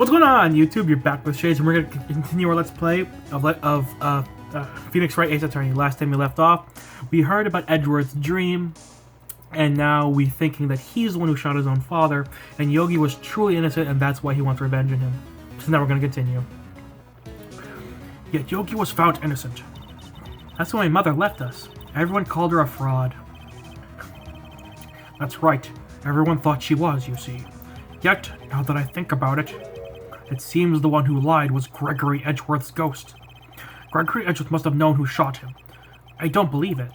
What's going on, YouTube? You're back with Shades, and we're going to continue our Let's Play of Phoenix Wright Ace Attorney. Last time we left off, we heard about Edgeworth's dream, and now we're thinking that he's the one who shot his own father, and Yogi was truly innocent, and that's why he wants revenge on him. So now we're going to continue. Yet Yogi was found innocent. That's why my mother left us. Everyone called her a fraud. That's right. Everyone thought she was, you see. Yet, now that I think about it, it seems the one who lied was Gregory Edgeworth's ghost. Gregory Edgeworth must have known who shot him. I don't believe it.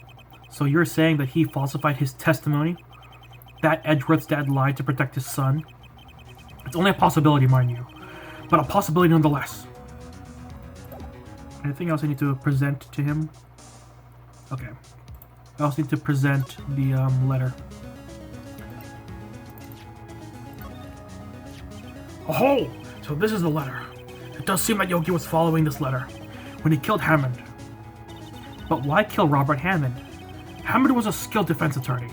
So you're saying that he falsified his testimony? That Edgeworth's dad lied to protect his son? It's only a possibility, mind you. But a possibility nonetheless. Anything else I need to present to him? Okay. I also need to present the letter. Oh! So this is the letter. It does seem that Yogi was following this letter when he killed Hammond. But why kill Robert Hammond? Hammond was a skilled defense attorney,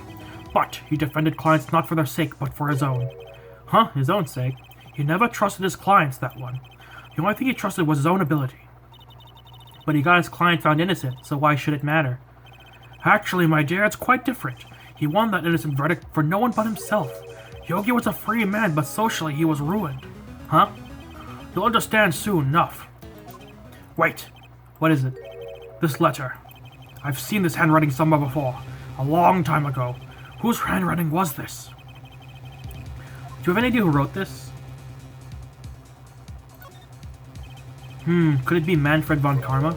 but he defended clients not for their sake, but for his own. Huh? His own sake? He never trusted his clients, that one. The only thing he trusted was his own ability. But he got his client found innocent, so why should it matter? Actually, my dear, it's quite different. He won that innocent verdict for no one but himself. Yogi was a free man, but socially he was ruined. Huh? You'll understand soon enough. Wait, what is it? This letter. I've seen this handwriting somewhere before, a long time ago. Whose handwriting was this? Do you have any idea who wrote this? Could it be Manfred von Karma?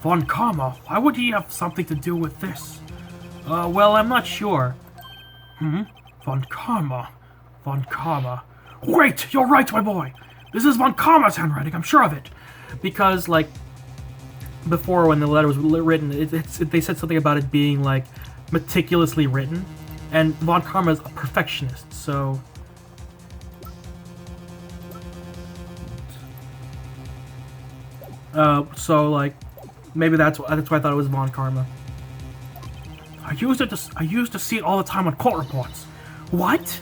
Von Karma? Why would he have something to do with this? Well, I'm not sure. Von Karma. Von Karma. Wait, you're right, my boy! This is Von Karma's handwriting, I'm sure of it! Because, like, before when the letter was written, they said something about it being, like, meticulously written, and Von Karma is a perfectionist, so... like, maybe that's why I thought it was Von Karma. I used to see it all the time on court reports. What?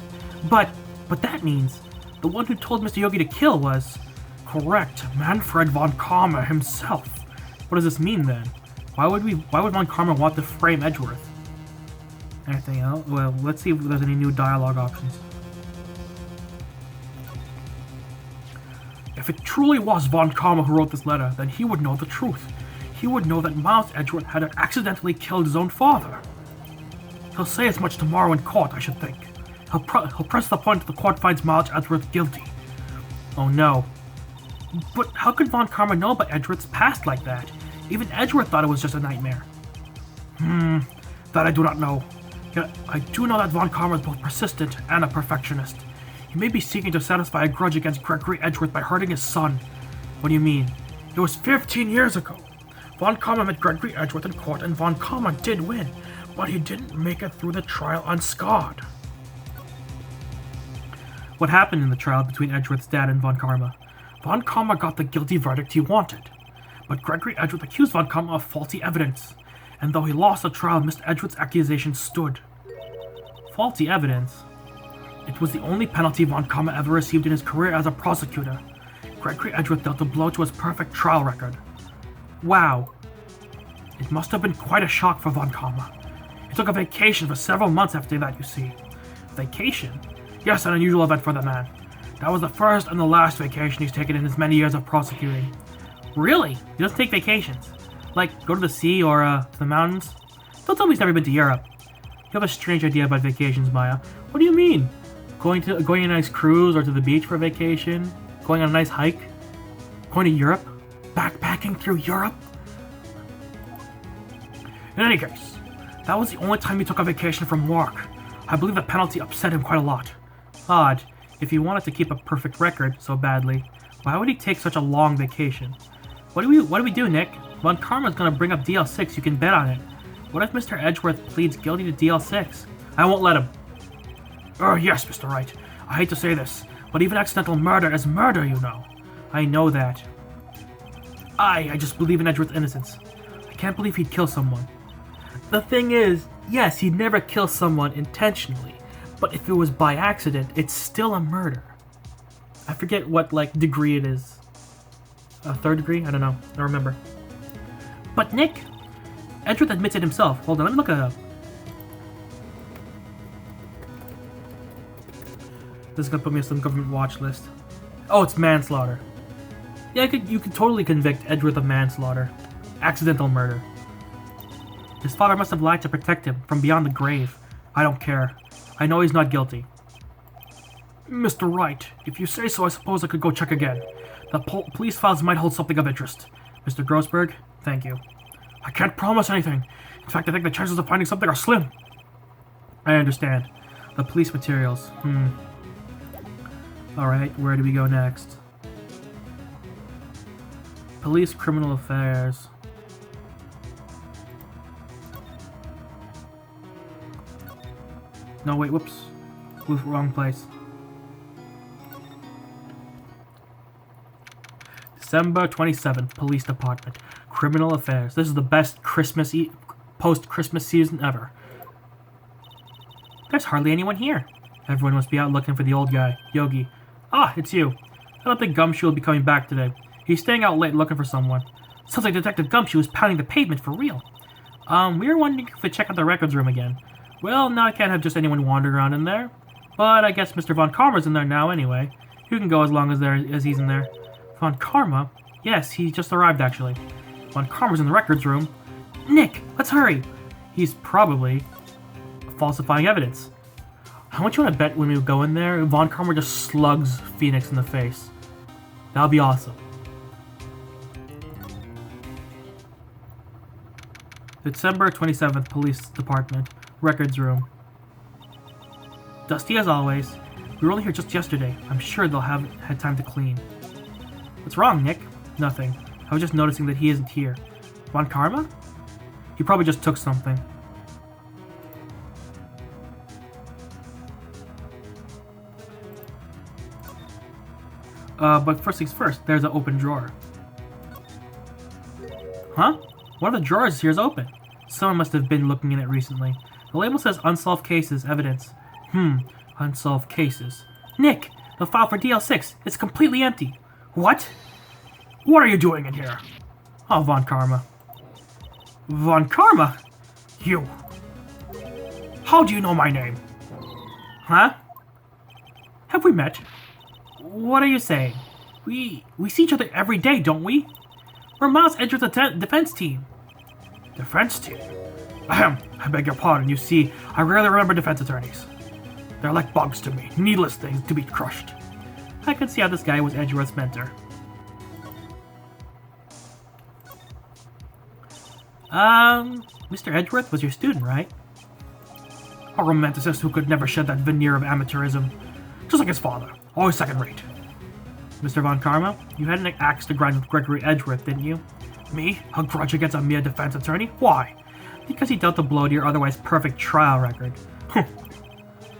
But that means the one who told Mr. Yogi to kill was correct, Manfred von Karma himself. What does this mean then? Why would von Karma want to frame Edgeworth? Anything else? Well, let's see if there's any new dialogue options. If it truly was von Karma who wrote this letter, then he would know the truth. He would know that Miles Edgeworth had accidentally killed his own father. He'll say as much tomorrow in court, I should think. He'll press the point that the court finds Miles Edgeworth guilty. Oh no. But how could Von Karma know about Edgeworth's past like that? Even Edgeworth thought it was just a nightmare. That I do not know. Yet I do know that Von Karma is both persistent and a perfectionist. He may be seeking to satisfy a grudge against Gregory Edgeworth by hurting his son. What do you mean? It was 15 years ago. Von Karma met Gregory Edgeworth in court, and Von Karma did win, but he didn't make it through the trial unscarred. What happened in the trial between Edgeworth's dad and Von Karma? Von Karma got the guilty verdict he wanted, but Gregory Edgeworth accused Von Karma of faulty evidence, and though he lost the trial, Mr. Edgeworth's accusation stood. Faulty evidence? It was the only penalty Von Karma ever received in his career as a prosecutor. Gregory Edgeworth dealt a blow to his perfect trial record. Wow. It must have been quite a shock for Von Karma. He took a vacation for several months after that, you see. Vacation? Yes, an unusual event for the man. That was the first and the last vacation he's taken in his many years of prosecuting. Really? He doesn't take vacations? Like, go to the sea or, to the mountains? Don't tell me he's never been to Europe. You have a strange idea about vacations, Maya. What do you mean? Going on a nice cruise or to the beach for a vacation? Going on a nice hike? Going to Europe? Backpacking through Europe? In any case, that was the only time he took a vacation from work. I believe the penalty upset him quite a lot. Odd. If he wanted to keep a perfect record so badly, why would he take such a long vacation? What do we do, Nick? Von Karma's gonna bring up DL6, you can bet on it. What if Mr. Edgeworth pleads guilty to DL6? I won't let him. Yes, Mr. Wright. I hate to say this, but even accidental murder is murder, you know. I know that. I just believe in Edgeworth's innocence. I can't believe he'd kill someone. The thing is, yes, he'd never kill someone intentionally, but if it was by accident, it's still a murder. I forget what, like, degree it is. A third degree? I don't know. I don't remember. But Nick, Edgeworth admits it himself. Hold on, let me look it up. This is gonna put me on some government watch list. Oh, it's manslaughter. Yeah, you could totally convict Edgeworth of manslaughter. Accidental murder. His father must have lied to protect him from beyond the grave. I don't care. I know he's not guilty. Mr. Wright, if you say so, I suppose I could go check again. The police files might hold something of interest. Mr. Grossberg, thank you. I can't promise anything. In fact, I think the chances of finding something are slim. I understand. The police materials. Alright, where do we go next? Police criminal affairs. No, wait, whoops. Wrong place. December 27th, Police Department. Criminal Affairs. This is the best post-Christmas season ever. There's hardly anyone here. Everyone must be out looking for the old guy, Yogi. Ah, it's you. I don't think Gumshoe will be coming back today. He's staying out late looking for someone. Sounds like Detective Gumshoe is pounding the pavement for real. We were wondering if we check out the records room again. Well, now I can't have just anyone wandering around in there. But I guess Mr. Von Karma's in there now anyway. You can go as long as he's in there. Von Karma? Yes, he just arrived actually. Von Karma's in the records room. Nick, let's hurry! He's probably falsifying evidence. How much you want to bet when we go in there, Von Karma just slugs Phoenix in the face? That'll be awesome. December 27th, Police Department. Records room. Dusty as always. We were only here just yesterday. I'm sure they'll have had time to clean. What's wrong, Nick? Nothing. I was just noticing that he isn't here. Von Karma? He probably just took something. But first things first, there's an open drawer. Huh? One of the drawers here is open. Someone must have been looking in it recently. The label says Unsolved Cases, Evidence. Unsolved Cases. Nick! The file for DL6. It's completely empty. What? What are you doing in here? Oh, Von Karma. Von Karma? You. How do you know my name? Huh? Have we met? What are you saying? We see each other every day, don't we? We're Miles Edgeworth's defense team. Defense team? Ahem, I beg your pardon. You see, I rarely remember defense attorneys. They're like bugs to me, needless things to be crushed. I could see how this guy was Edgeworth's mentor. Mr. Edgeworth was your student, right? A romanticist who could never shed that veneer of amateurism. Just like his father, always second-rate. Mr. Von Karma, you had an axe to grind with Gregory Edgeworth, didn't you? Me? A grudge against a mere defense attorney? Why? Because he dealt a blow to your otherwise perfect trial record.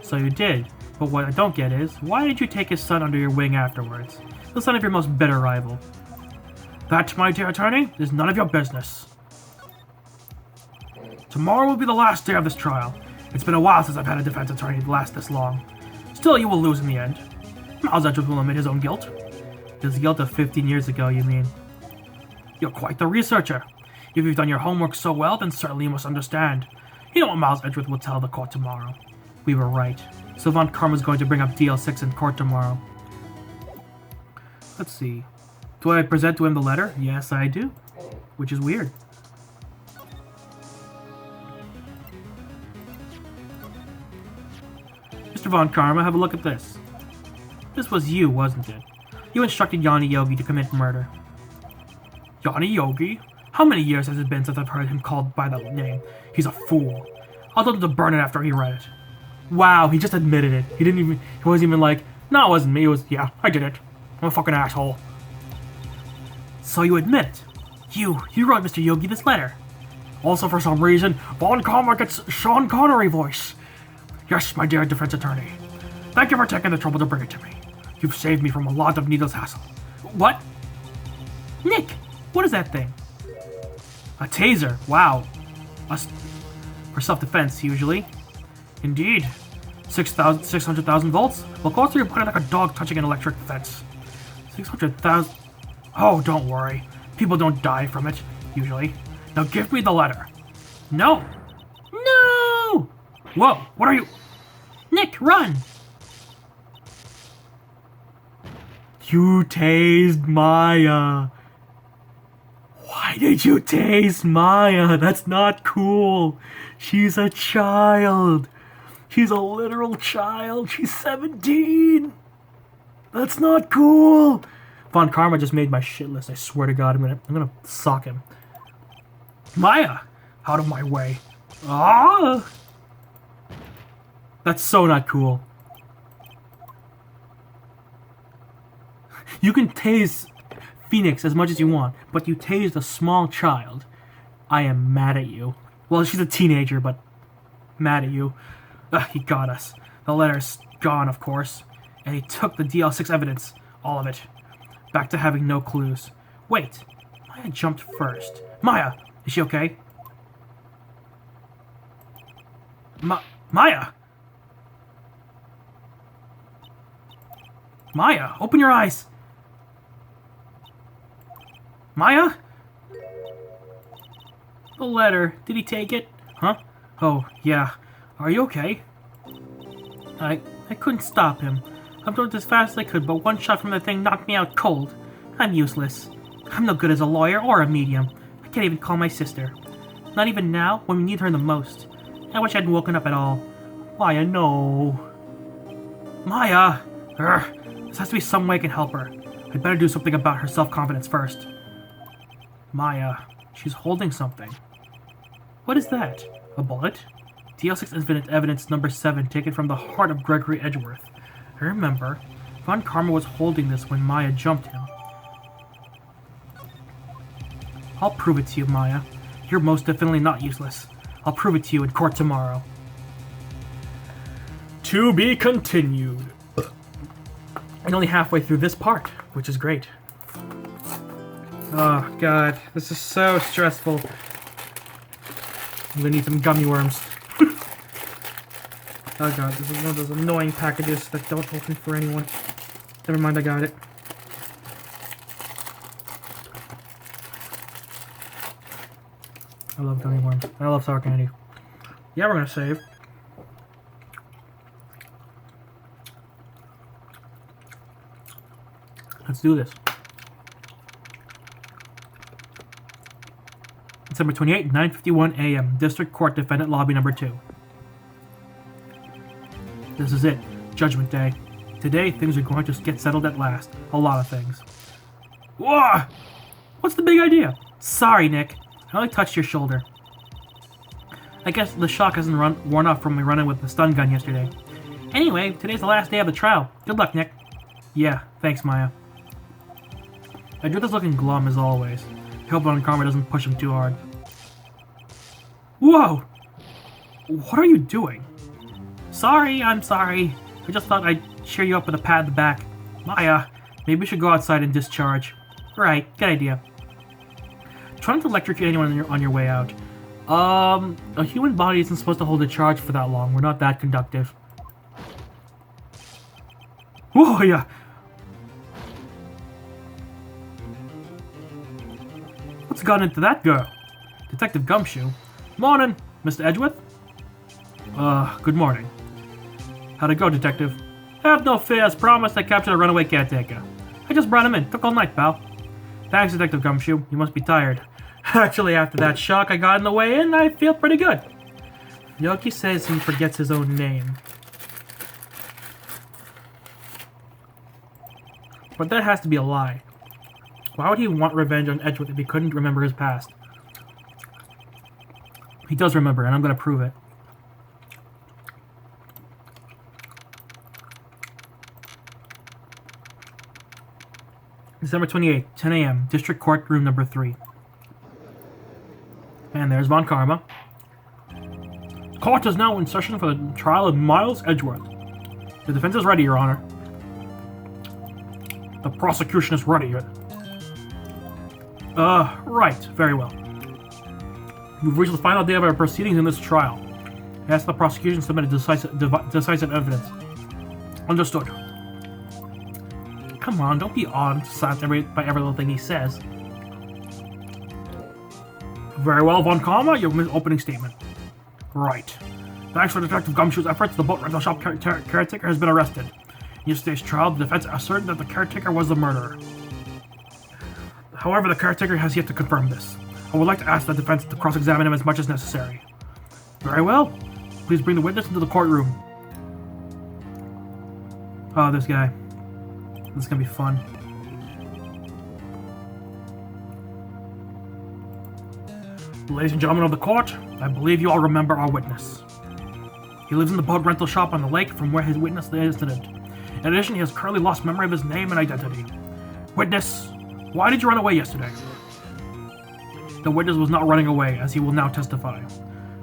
So you did. But what I don't get is, why did you take his son under your wing afterwards? The son of your most bitter rival. That, my dear attorney, is none of your business. Tomorrow will be the last day of this trial. It's been a while since I've had a defense attorney last this long. Still, you will lose in the end. Miles Edgeworth will admit his own guilt. His guilt of 15 years ago, you mean? You're quite the researcher. If you've done your homework so well, then certainly you must understand. You know what Miles Edgeworth will tell the court tomorrow. We were right. So Von Karma's going to bring up DL6 in court tomorrow. Let's see. Do I present to him the letter? Yes, I do. Which is weird. Mr. Von Karma, have a look at this. This was you, wasn't it? You instructed Yanni Yogi to commit murder. Yanni Yogi? How many years has it been since I've heard him called by that name? He's a fool. I'll tell him to burn it after he read it. Wow, he just admitted it. He wasn't even like, no, it wasn't me. It was, yeah, I did it. I'm a fucking asshole. So you admit it. You wrote Mr. Yogi this letter. Also, for some reason, Von Karma gets Sean Connery voice. Yes, my dear defense attorney. Thank you for taking the trouble to bring it to me. You've saved me from a lot of needless hassle. What? Nick, what is that thing? A taser. Wow. For self-defense, usually. Indeed. 600,000 volts? Well, go through your body like a dog touching an electric fence. 600,000... Oh, don't worry. People don't die from it, usually. Now give me the letter. No! No! Whoa, what are you... Nick, run! You tased Maya. Why did you tase Maya? That's not cool. She's a child. She's a literal child. She's 17. That's not cool. Von Karma just made my shit list. I swear to God, I'm gonna sock him. Maya, out of my way. Ah, that's so not cool. You can tase Phoenix as much as you want, but you tased a small child. I am mad at you. Well, she's a teenager, but mad at you. Ugh, he got us. The letter's gone, of course. And he took the DL6 evidence. All of it. Back to having no clues. Wait. Maya jumped first. Maya! Is she okay? Maya! Maya, open your eyes! Maya? The letter. Did he take it? Huh? Oh, yeah. Are you okay? I couldn't stop him. I jumped as fast as I could, but one shot from the thing knocked me out cold. I'm useless. I'm no good as a lawyer or a medium. I can't even call my sister. Not even now, when we need her the most. I wish I hadn't woken up at all. Maya, no. Maya! Urgh. This has to be some way I can help her. I'd better do something about her self-confidence first. Maya. She's holding something. What is that? A bullet? DL6 Infinite Evidence number 7 taken from the heart of Gregory Edgeworth. I remember. Von Karma was holding this when Maya jumped him. I'll prove it to you, Maya. You're most definitely not useless. I'll prove it to you in court tomorrow. To be continued. And only halfway through this part, which is great. Oh, God. This is so stressful. I'm gonna need some gummy worms. Oh, God. This is one of those annoying packages that don't open for anyone. Never mind, I got it. I love gummy worms. I love sour candy. Yeah, we're gonna save. Let's do this. December 28, 9:51 a.m. District Court Defendant Lobby number 2. This is it. Judgment Day. Today, things are going to get settled at last. A lot of things. Whoa! What's the big idea? Sorry, Nick. I only touched your shoulder. I guess the shock hasn't worn off from me running with the stun gun yesterday. Anyway, today's the last day of the trial. Good luck, Nick. Yeah, thanks, Maya. Edgeworth is looking glum as always. I hope Von Karma doesn't push him too hard. Whoa! What are you doing? Sorry, I'm sorry. I just thought I'd cheer you up with a pat on the back. Maya, maybe we should go outside and discharge. Right, good idea. Try not to electrocute anyone on your way out. A human body isn't supposed to hold a charge for that long. We're not that conductive. Whoa, yeah. What's gotten into that girl? Detective Gumshoe. Morning, Mr. Edgeworth. Good morning. How'd it go, Detective? Have no fear, as promised, I captured a runaway caretaker. I just brought him in. Took all night, pal. Thanks, Detective Gumshoe. You must be tired. Actually, after that shock I got in the way in, I feel pretty good. Yoki says he forgets his own name. But that has to be a lie. Why would he want revenge on Edgeworth if he couldn't remember his past? He does remember, and I'm going to prove it. December 28th, 10 a.m., District Court, room number 3. And there's Von Karma. Court is now in session for the trial of Miles Edgeworth. The defense is ready, Your Honor. The prosecution is ready. Right. Very well. We've reached the final day of our proceedings in this trial. Ask the prosecution to submit decisive evidence. Understood. Come on, don't be awed by every little thing he says. Very well, Von Karma, your opening statement. Right. Thanks for Detective Gumshoe's efforts, the boat rental shop caretaker has been arrested. In yesterday's trial, the defense asserted that the caretaker was the murderer. However, the caretaker has yet to confirm this. I would like to ask the defense to cross-examine him as much as necessary. Very well. Please bring the witness into the courtroom. Oh, this guy. This is gonna be fun. Ladies and gentlemen of the court, I believe you all remember our witness. He lives in the boat rental shop on the lake from where he witnessed the incident. In addition, he has currently lost memory of his name and identity. Witness, why did you run away yesterday? The witness was not running away, as he will now testify.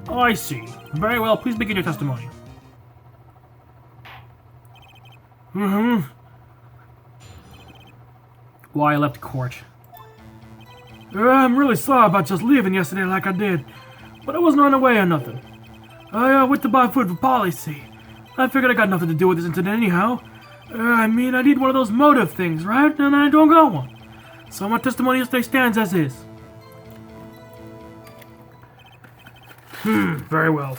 Oh, I see. Very well, please begin your testimony. Why I left court. I'm really sorry about just leaving yesterday like I did, but I wasn't running away or nothing. I went to buy food for policy. I figured I got nothing to do with this incident anyhow. I mean, I need one of those motive things, right? And I don't got one. So my testimony yesterday stands as is. Very well.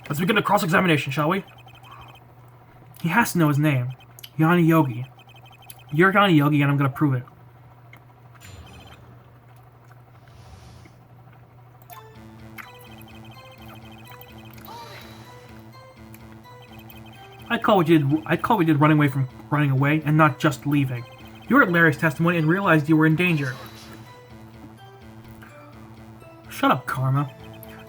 Let's begin the cross-examination, shall we? He has to know his name. Yanni Yogi. You're Yanni Yogi, and I'm gonna prove it. I'd call what you did running away and not just leaving. You heard Larry's testimony and realized you were in danger. Shut up, Karma.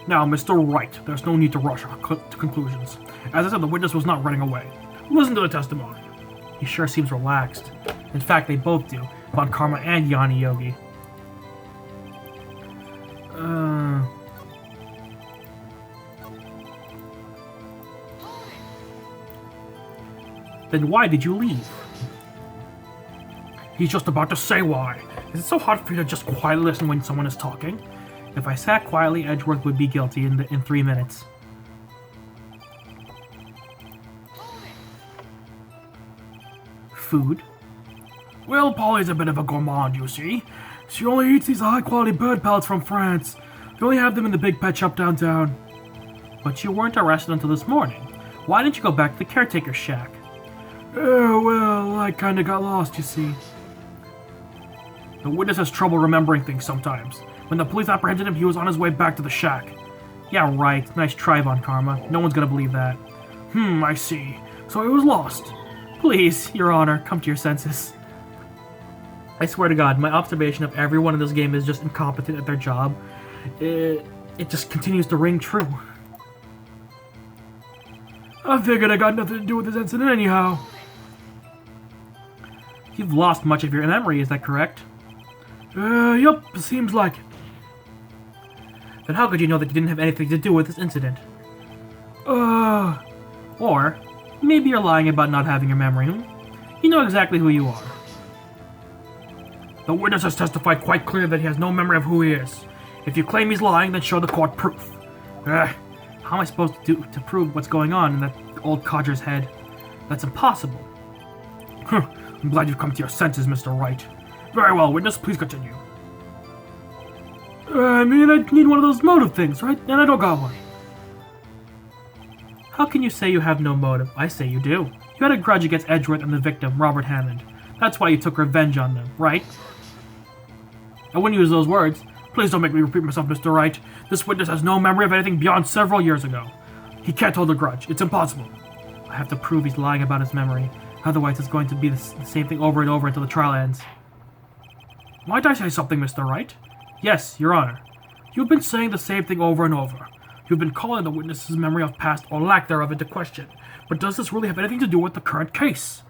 Now, Mr. Wright, there's no need to rush to conclusions. As I said, the witness was not running away. Listen to the testimony. He sure seems relaxed. In fact, they both do. Von Karma and Yanni Yogi. Then why did you leave? He's just about to say why. Is it so hard for you to just quietly listen when someone is talking? If I sat quietly, Edgeworth would be guilty in 3 minutes. Food? Well, Polly's a bit of a gourmand, you see. She only eats these high-quality bird pellets from France. They only have them in the big pet shop downtown. But you weren't arrested until this morning. Why didn't you go back to the caretaker's shack? Oh, well, I kinda got lost, you see. The witness has trouble remembering things sometimes. When the police apprehended him, he was on his way back to the shack. Yeah, right. Nice try, Von Karma. No one's gonna believe that. I see. So he was lost. Please, Your Honor, come to your senses. I swear to God, my observation of everyone in this game is just incompetent at their job. It just continues to ring true. I figured I got nothing to do with this incident anyhow. You've lost much of your memory, is that correct? Yup, seems like it. Then how could you know that you didn't have anything to do with this incident? Or, maybe you're lying about not having your memory. You know exactly who you are. The witness has testified quite clearly that he has no memory of who he is. If you claim he's lying, then show the court proof. How am I supposed to prove what's going on in that old codger's head? That's impossible. I'm glad you've come to your senses, Mr. Wright. Very well, witness, please continue. I mean, I need one of those motive things, right? And I don't got one. How can you say you have no motive? I say you do. You had a grudge against Edgeworth and the victim, Robert Hammond. That's why you took revenge on them, right? I wouldn't use those words. Please don't make me repeat myself, Mr. Wright. This witness has no memory of anything beyond several years ago. He can't hold a grudge. It's impossible. I have to prove he's lying about his memory. Otherwise, it's going to be the same thing over and over until the trial ends. Might I say something, Mr. Wright? Yes, Your Honor. You've been saying the same thing over and over. You've been calling the witness's memory of past or lack thereof into question. But does this really have anything to do with the current case?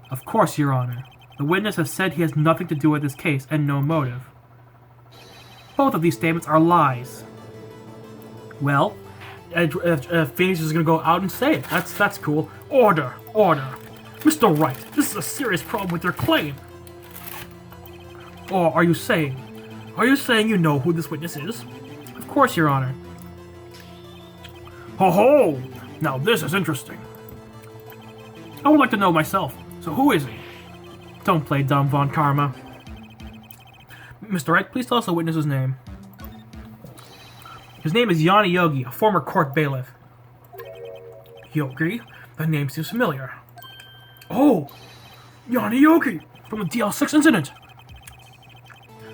Of course, Your Honor. The witness has said he has nothing to do with this case and no motive. Both of these statements are lies. Well, Phoenix is going to go out and say it. That's cool. Order. Mr. Wright, this is a serious problem with your claim. Or are you saying Are you saying you know who this witness is? Of course, Your Honor. Ho ho! Now this is interesting. I would like to know myself. So who is he? Don't play dumb, Von Karma. Mr. Wright, please tell us the witness's name. His name is Yanni Yogi, a former court bailiff. Yogi? That name seems familiar. Oh! Yanni Yogi! From the DL6 incident!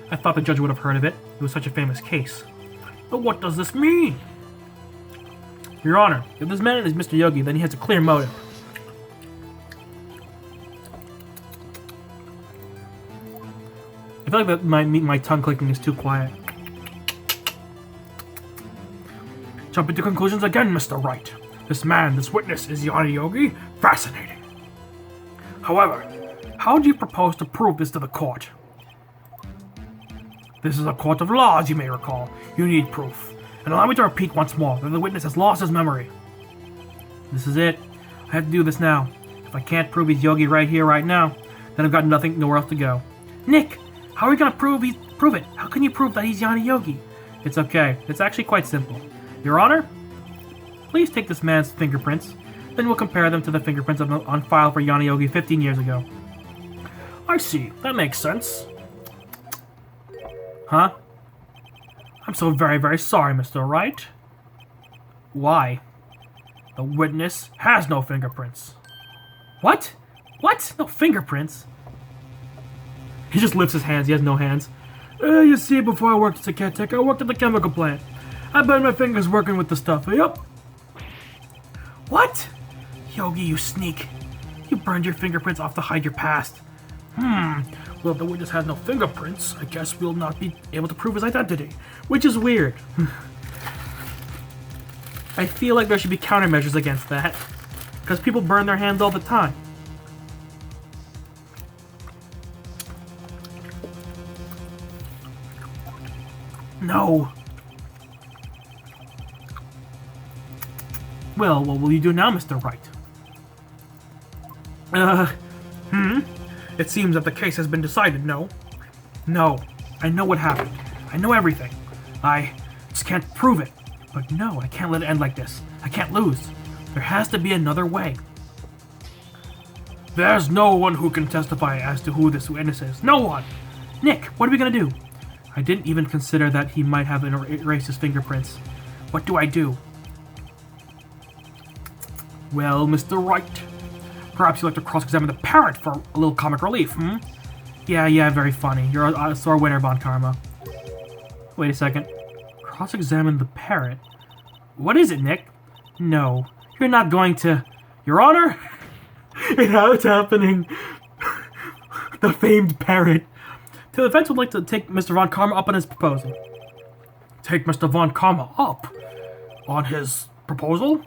I thought the judge would have heard of it. It was such a famous case. But what does this mean? Your Honor, if this man is Mr. Yogi, then he has a clear motive. I feel like that my tongue clicking is too quiet. Jumping to conclusions again, Mr. Wright. This man, this witness, is Yanni Yogi? Fascinating. However, how do you propose to prove this to the court? This is a court of law, as you may recall. You need proof. And allow me to repeat once more that the witness has lost his memory. This is it. I have to do this now. If I can't prove he's Yogi right here, right now, then I've got nowhere else to go. Nick! How are we gonna prove it? How can you prove that he's Yanni Yogi? It's okay. It's actually quite simple. Your Honor, please take this man's fingerprints, then we'll compare them to the fingerprints on file for Yanni Yogi 15 years ago. I see. That makes sense. Huh? I'm so very, very sorry, Mr. Wright. Why? The witness has no fingerprints. What? What? No fingerprints? He just lifts his hands. He has no hands. You see, before I worked as a caretaker, I worked at the chemical plant. I burned my fingers working with the stuff. Yup. What? Yogi, you sneak. You burned your fingerprints off to hide your past. Well, if the witness has no fingerprints, I guess we'll not be able to prove his identity. Which is weird. I feel like there should be countermeasures against that. Because people burn their hands all the time. No. Well, what will you do now, Mr. Wright? It seems that the case has been decided, no? No. I know what happened. I know everything. I just can't prove it. But no, I can't let it end like this. I can't lose. There has to be another way. There's no one who can testify as to who this witness is. No one! Nick, what are we gonna do? I didn't even consider that he might have erased his fingerprints. What do I do? Well, Mr. Wright, perhaps you'd like to cross-examine the parrot for a little comic relief, Yeah, very funny. You're a sore winner, Von Karma. Wait a second. Cross-examine the parrot? What is it, Nick? No, you're not going to... Your Honor? It's happening. The famed parrot. The defense would like to take Mr. Von Karma up on his proposal. Take Mr. Von Karma up? On his proposal?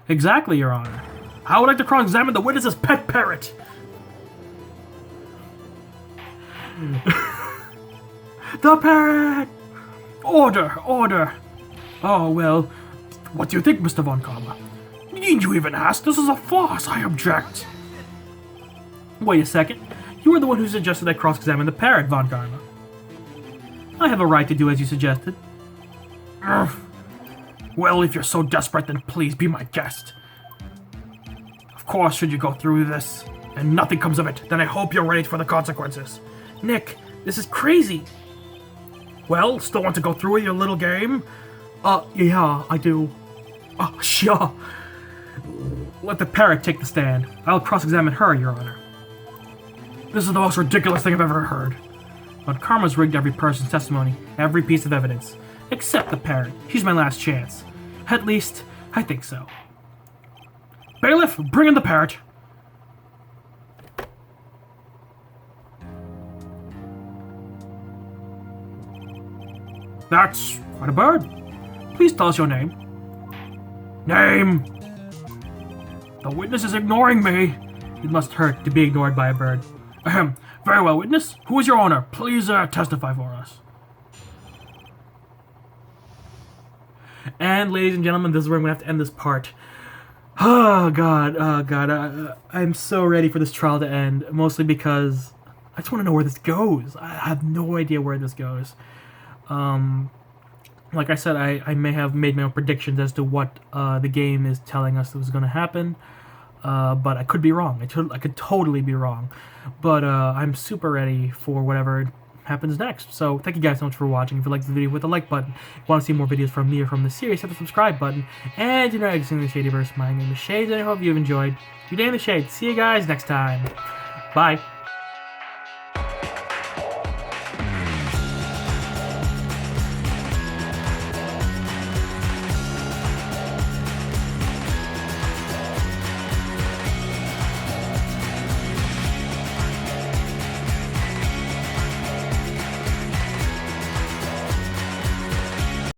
Exactly, Your Honor. I would like to cross-examine the witness's pet parrot. The parrot! Order! Oh, well, what do you think, Mr. Von Karma? Need you even ask? This is a farce. I object. Wait a second. You were the one who suggested I cross-examine the parrot, Von Karma. I have a right to do as you suggested. Well, if you're so desperate, then please be my guest. Of course, should you go through this, and nothing comes of it, then I hope you're ready for the consequences. Nick, this is crazy. Well, still want to go through with your little game? Yeah, I do. Sure. Let the parrot take the stand. I'll cross-examine her, Your Honor. This is the most ridiculous thing I've ever heard. But Karma's rigged every person's testimony, every piece of evidence. Except the parrot. She's my last chance. At least, I think so. Bailiff, bring in the parrot. That's quite a bird. Please tell us your name. Name! The witness is ignoring me. It must hurt to be ignored by a bird. Ahem. Very well, witness. Who is your owner? Please testify for us. And ladies and gentlemen, this is where I'm going to have to end this part. Oh god, I'm so ready for this trial to end, mostly because I just want to know where this goes. I have no idea where this goes. Like I said, I may have made my own predictions as to what the game is telling us was going to happen, but I could be wrong. I could totally be wrong, but I'm super ready for whatever happens next. So thank you guys so much for watching. If you liked the video, hit the like button. If you want to see more videos from me or from the series, hit the subscribe button. And you know, exiting the Shadyverse, my name is Shades, and I hope you've enjoyed your day in the shade. See you guys next time. Bye.